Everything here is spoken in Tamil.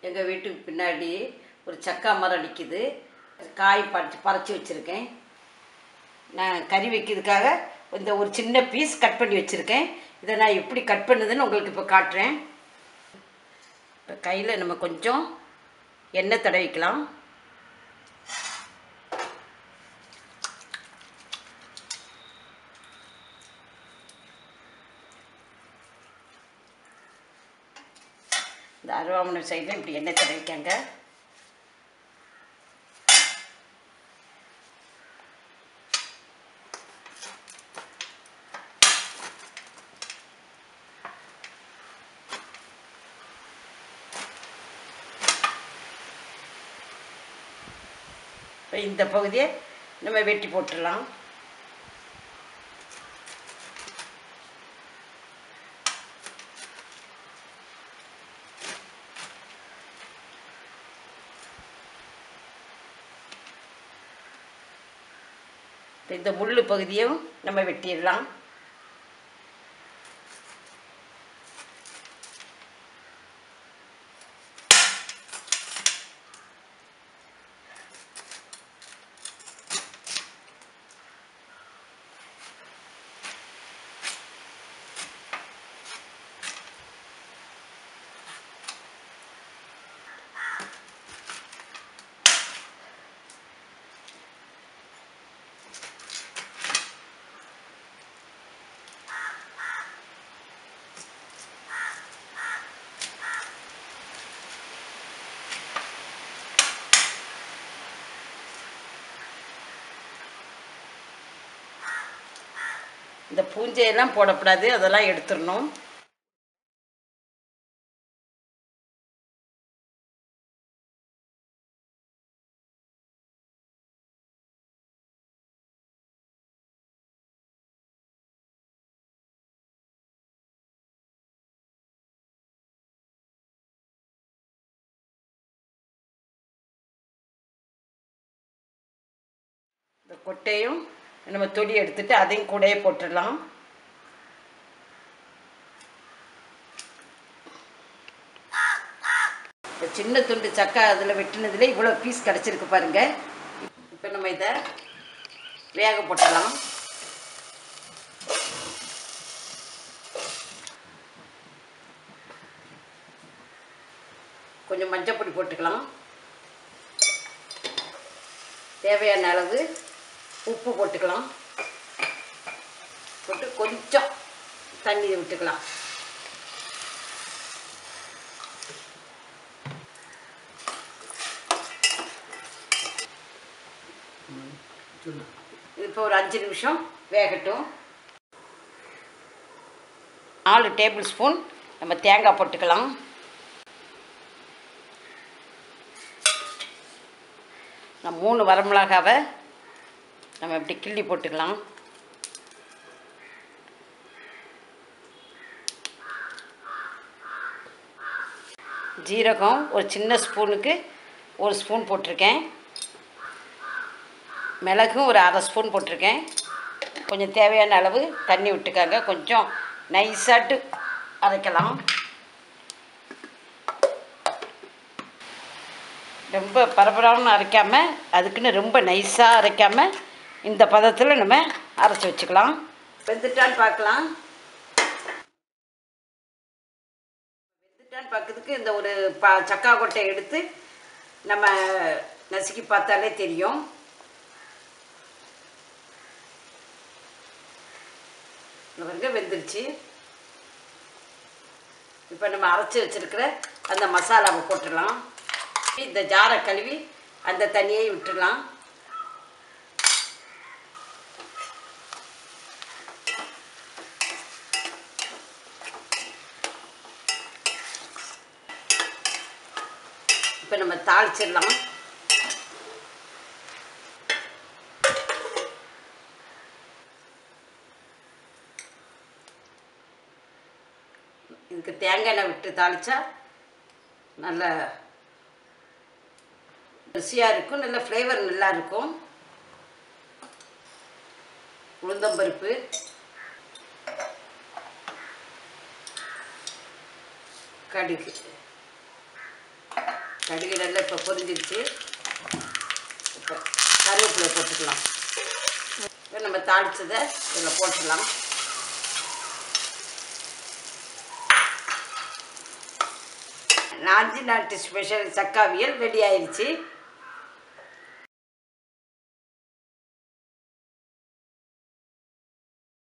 எங்கள் வீட்டுக்கு பின்னாடி ஒரு சக்கா மரம் நிற்கிது. காய் பறித்து வச்சுருக்கேன். நான் கறி வைக்கிறதுக்காக இந்த ஒரு சின்ன பீஸ் கட் பண்ணி வச்சுருக்கேன். இதை நான் எப்படி கட் பண்ணுதுன்னு உங்களுக்கு இப்போ காட்டுறேன். இப்போ கையில் நம்ம கொஞ்சம் எண்ணெய் தடவிக்கலாம். இந்த அருவாமனை சைடில் இப்படி எண்ணெய் தடவிக்காங்க. இப்போ இந்த பகுதியை நம்ம வெட்டி போட்டுடலாம். இந்த முள்ளு பகுதியும் நம்ம வெட்டிடலாம். இந்த பூஞ்சையெல்லாம் போடக்கூடாது, அதெல்லாம் எடுத்துடணும். இந்த கொட்டையும் நம்ம தொடி எடுத்துட்டு அதையும் கூடயே போட்டுடலாம். சின்ன துண்டு சக்கா அதில் வெட்டினதுல இவ்வளோ பீஸ் கிடச்சிருக்கு பாருங்க. இப்போ நம்ம இதை வேக போட்டுடலாம். கொஞ்சம் மஞ்சள் பொடி போட்டுக்கலாம். தேவையான அளவு உப்பு போட்டுக்கலாம். போட்டு கொஞ்சம் தண்ணி விட்டுக்கலாம். இப்போ ஒரு 5 நிமிஷம் வேகட்டும். 4 டேபிள் ஸ்பூன் நம்ம தேங்காய் போட்டுக்கலாம். நான் 3 வரமிளகாவை நம்ம இப்படி கிள்ளி போட்டுக்கலாம். ஜீரகம் ஒரு சின்ன ஸ்பூனுக்கு 1 ஸ்பூன் போட்டிருக்கேன். மிளகும் ஒரு 1/2 ஸ்பூன் போட்டிருக்கேன். கொஞ்சம் தேவையான அளவு தண்ணி விட்டுக்காங்க. கொஞ்சம் நைஸாட்டு அரைக்கலாம். ரொம்ப பரபரன்னு அரைக்காமல், அதுக்குன்னு ரொம்ப நைஸாக அரைக்காமல் இந்த பதத்தில் நம்ம அரைச்சி வச்சுக்கலாம். வெந்துட்டான்னு பார்க்கலாம். வெந்துட்டான்னு பார்க்கறதுக்கு இந்த ஒரு சக்கா கொட்டை எடுத்து நம்ம நசுக்கி பார்த்தாலே தெரியும். பாருங்க, வெந்துருச்சு. இப்போ நம்ம அரைச்சி வச்சுருக்கிற அந்த மசாலாவை போட்டுடலாம். இந்த ஜாரை கழுவி அந்த தண்ணியை விட்டுடலாம். இப்போ நம்ம தாளிச்சிடலாம். இதுக்கு தேங்காய் எண்ணெய் விட்டு தாளித்தா நல்ல ருசியாக இருக்கும். நல்ல ஃப்ளேவர் நல்லா இருக்கும். உளுந்தம்பருப்பு, கடுகு, கடுகு நல்லா இப்போ பொரிஞ்சிருச்சு. இப்போ கருவேப்பிலை போட்டுக்கலாம். இப்போ நம்ம தாளிச்சதை இதில் போட்டுடலாம். நாஞ்சில் நாட்டு ஸ்பெஷல் சக்காவியல் ரெடி ஆயிடுச்சு.